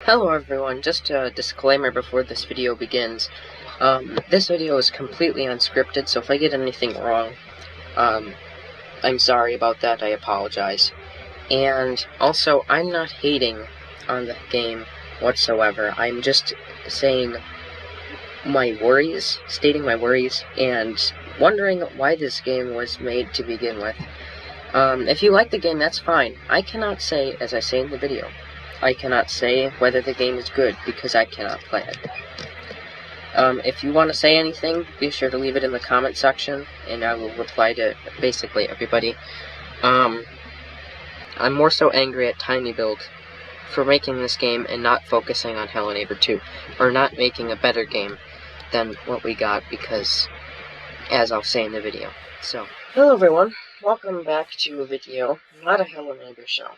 Hello everyone, just a disclaimer before this video begins. This video is completely unscripted, so if I get anything wrong, I'm sorry about that, I apologize. And also, I'm not hating on the game whatsoever. I'm just saying my worries, stating my worries, and wondering why this game was made to begin with. If you like the game, that's fine. I cannot say, as I say in the video, I cannot say whether the game is good because I cannot play it. If you want to say anything, be sure to leave it in the comment section, and I will reply to basically everybody. I'm more so angry at TinyBuild for making this game and not focusing on Hello Neighbor 2, or not making a better game than what we got, because, as I'll say in the video. So, hello everyone, welcome back to a video, not a Hello Neighbor show.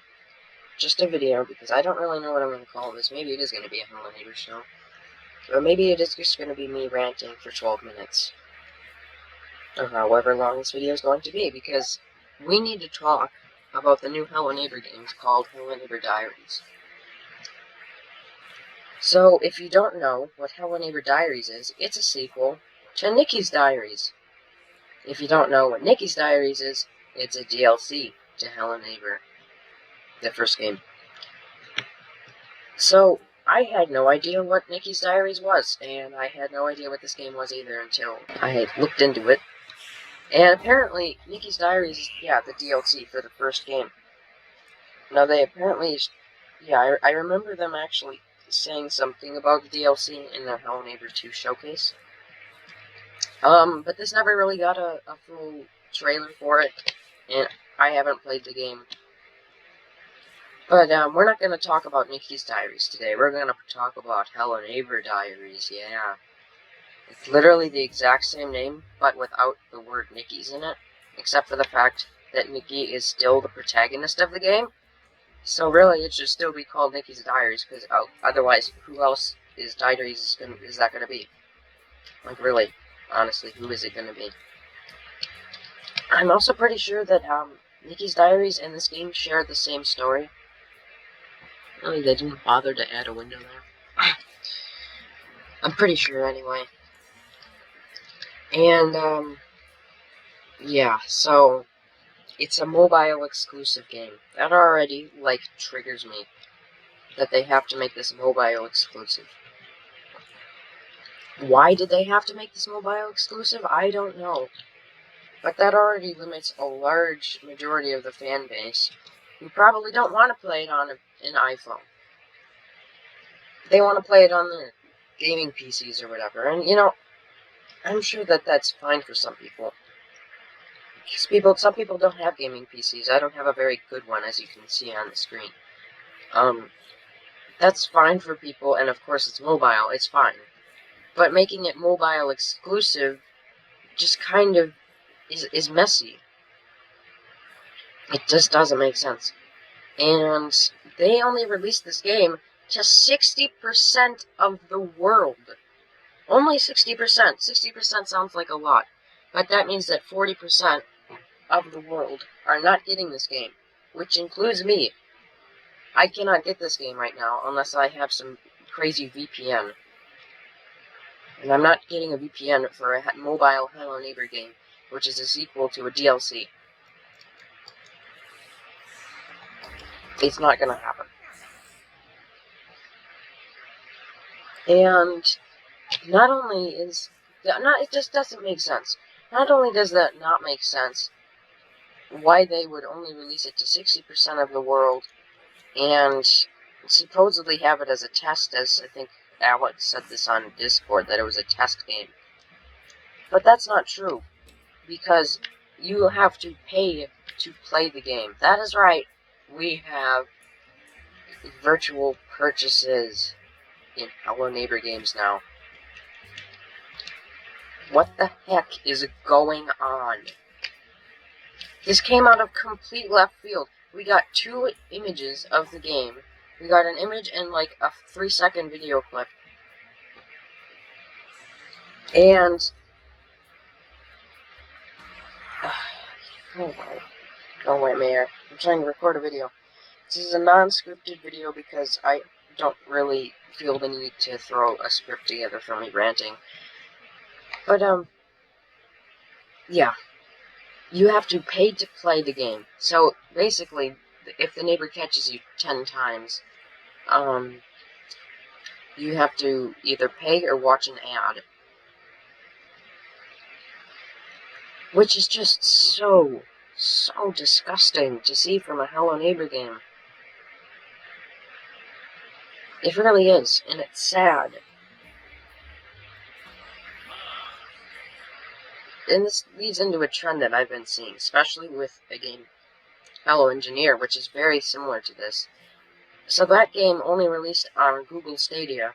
Just a video, because I don't really know what I'm going to call this. Maybe it is going to be a Hello Neighbor show. Or maybe it is just going to be me ranting for 12 minutes. Or however long this video is going to be, because we need to talk about the new Hello Neighbor games called Hello Neighbor Diaries. So, if you don't know what Hello Neighbor Diaries is, it's a sequel to Nikki's Diaries. If you don't know what Nikki's Diaries is, it's a DLC to Hello Neighbor, the first game. So, I had no idea what Nikki's Diaries was, and I had no idea what this game was either until I had looked into it. And apparently, Nikki's Diaries is, the DLC for the first game. Now, they apparently, I remember them actually saying something about the DLC in their Hello Neighbor 2 showcase. But this never really got a full trailer for it, and I haven't played the game. But, we're not going to talk about Nikki's Diaries today. We're going to talk about Hello Neighbor Diaries, yeah. It's literally the exact same name, but without the word Nikki's in it. Except for the fact that Nikki is still the protagonist of the game. So really, it should still be called Nikki's Diaries, because otherwise, who else is Diaries is that going to be? Like, really, honestly, who is it going to be? I'm also pretty sure that, Nikki's Diaries and this game share the same story. Really, they didn't bother to add a window there. I'm pretty sure, anyway. And, so, it's a mobile exclusive game. That already, triggers me. That they have to make this mobile exclusive. Why did they have to make this mobile exclusive? I don't know. But that already limits a large majority of the fan base who probably don't want to play it on an iPhone. They want to play it on their gaming PCs or whatever. And, I'm sure that that's fine for some people. Because some people don't have gaming PCs. I don't have a very good one, as you can see on the screen. That's fine for people, and of course it's mobile, it's fine. But making it mobile exclusive just kind of is messy. It just doesn't make sense. And they only released this game to 60% of the world. Only 60%. 60% sounds like a lot. But that means that 40% of the world are not getting this game, which includes me. I cannot get this game right now unless I have some crazy VPN. And I'm not getting a VPN for a mobile Hello Neighbor game, which is a sequel to a DLC. It's not gonna happen. And not only it just doesn't make sense. Not only does that not make sense, why they would only release it to 60% of the world, and supposedly have it as a test, as I think Alex said this on Discord, that it was a test game. But that's not true, because you have to pay to play the game. That is right, we have virtual purchases in Hello Neighbor games now. What the heck is going on? This came out of complete left field. We got 2 images of the game. We got an image and like a 3-second video clip. And go away, Mayor. I'm trying to record a video. This is a non-scripted video because I don't really feel the need to throw a script together for me ranting. But, yeah. You have to pay to play the game. So, basically, if the neighbor catches you 10 times, you have to either pay or watch an ad. Which is just so disgusting to see from a Hello Neighbor game. It really is, and it's sad. And this leads into a trend that I've been seeing, especially with a game, Hello Engineer, which is very similar to this. So that game only released on Google Stadia,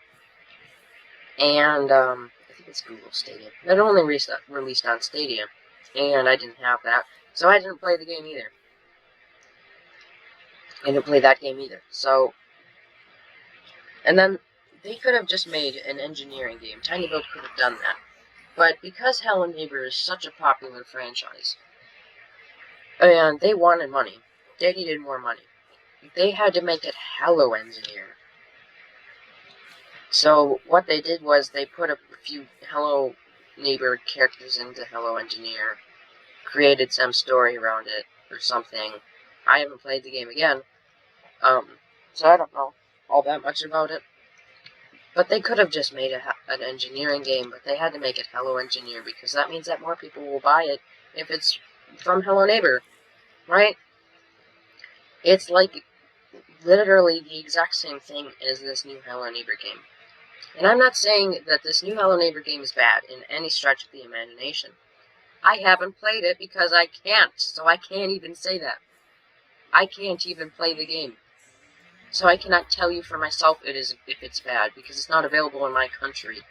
and I think it's Google Stadia. It only released on Stadia, and I didn't have that, so I didn't play the game either. I didn't play that game either. So, and then they could have just made an engineering game. TinyBuild could have done that. But because Hello Neighbor is such a popular franchise, and they wanted money, they needed more money, they had to make it Hello Engineer. So what they did was they put a few Hello Neighbor characters into Hello Engineer, created some story around it, or something. I haven't played the game again, so I don't know all that much about it. But they could have just made an engineering game, but they had to make it Hello Engineer, because that means that more people will buy it if it's from Hello Neighbor, right? It's like literally the exact same thing as this new Hello Neighbor game. And I'm not saying that this new Hello Neighbor game is bad in any stretch of the imagination. I haven't played it because I can't, so I can't even say that. I can't even play the game. So I cannot tell you for myself if it's bad, because it's not available in my country.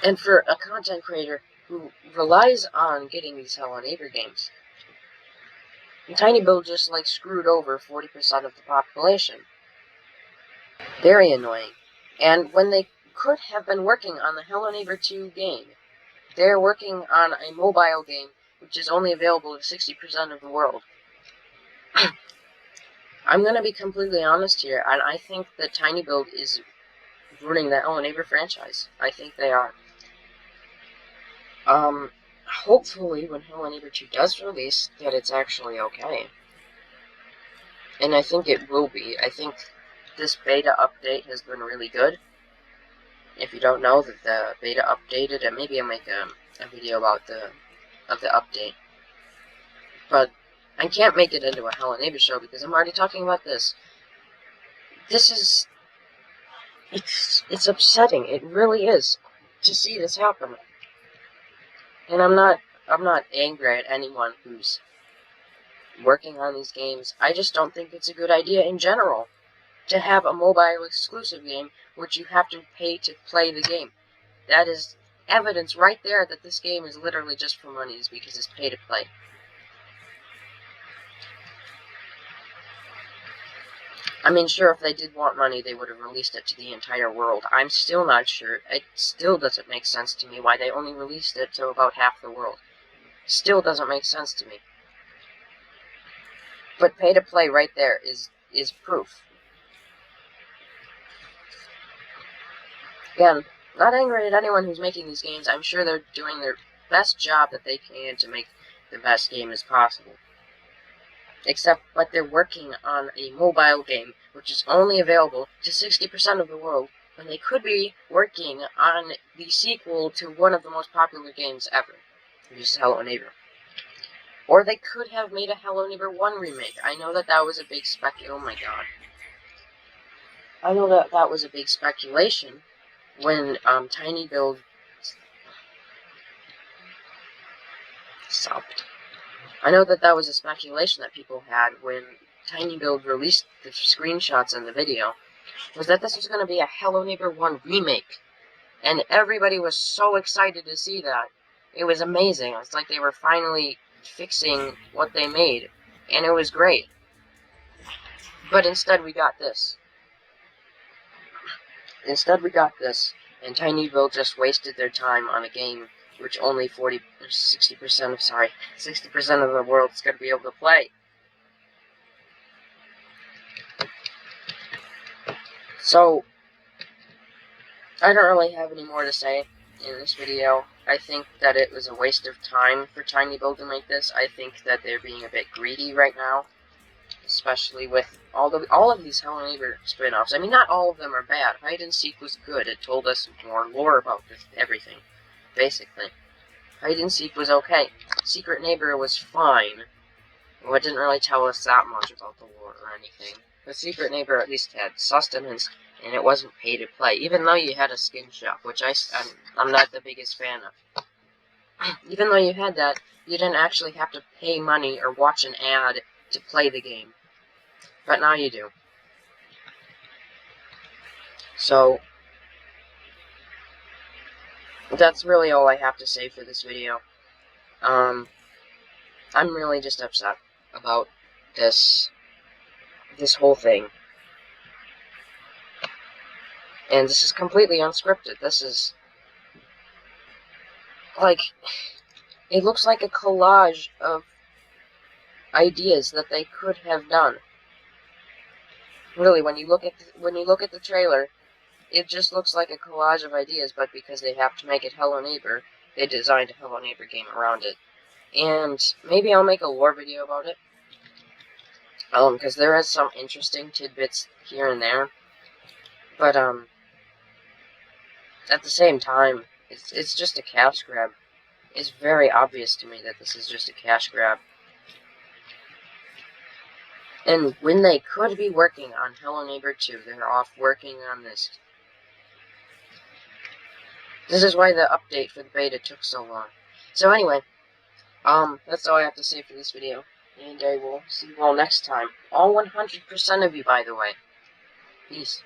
And for a content creator who relies on getting these Hello Neighbor games, TinyBuild just screwed over 40% of the population. Very annoying. And when they could have been working on the Hello Neighbor 2 game, they're working on a mobile game which is only available to 60% of the world. I'm going to be completely honest here, and I think that TinyBuild is ruining the Hello Neighbor franchise. I think they are. Hopefully when Hello Neighbor 2 does release, that it's actually okay. And I think it will be. I think this beta update has been really good. If you don't know that the beta updated, and maybe I'll make a video about the update. But I can't make it into a Hello Neighbor show because I'm already talking about this. It's upsetting. It really is to see this happen. And I'm not angry at anyone who's working on these games. I just don't think it's a good idea in general to have a mobile exclusive game which you have to pay to play the game. That is evidence right there that this game is literally just for money, because it's pay to play. I mean, sure, if they did want money, they would have released it to the entire world. I'm still not sure. It still doesn't make sense to me why they only released it to about half the world. Still doesn't make sense to me. But pay to play right there is proof. Again, not angry at anyone who's making these games. I'm sure they're doing their best job that they can to make the best game as possible. But they're working on a mobile game, which is only available to 60% of the world, when they could be working on the sequel to one of the most popular games ever, which is Hello Neighbor. Or they could have made a Hello Neighbor 1 remake. I know that was a big oh my god. I know that was a big speculation when TinyBuild stopped. I know that was a speculation that people had when TinyBuild released the screenshots and the video, was that this was going to be a Hello Neighbor 1 remake. And everybody was so excited to see that. It was amazing. It's like they were finally fixing what they made. And it was great. But instead we got this. And TinyBuild just wasted their time on a game which only 60% of the world is going to be able to play. So, I don't really have any more to say in this video. I think that it was a waste of time for Tiny Building like this. I think that they're being a bit greedy right now, especially with all of these Hello Neighbor spin-offs. I mean, not all of them are bad. Hide and Seek was good. It told us more lore about everything, basically. Hide and Seek was okay. Secret Neighbor was fine. Well, it didn't really tell us that much about the lore or anything. But Secret Neighbor at least had sustenance, and it wasn't pay to play, even though you had a skin shop, which I'm not the biggest fan of. Even though you had that, you didn't actually have to pay money or watch an ad to play the game. But now you do. So, that's really all I have to say for this video. I'm really just upset about this whole thing. And this is completely unscripted. This is, like, it looks like a collage of ideas that they could have done. Really, when you look at the trailer, it just looks like a collage of ideas, but because they have to make it Hello Neighbor, they designed a Hello Neighbor game around it. And maybe I'll make a lore video about it. Because there is some interesting tidbits here and there. But, at the same time, it's just a cash grab. It's very obvious to me that this is just a cash grab. And when they could be working on Hello Neighbor 2, they're off working on this. This is why the update for the beta took so long. So anyway, that's all I have to say for this video. And I will see you all next time. All 100% of you, by the way. Peace.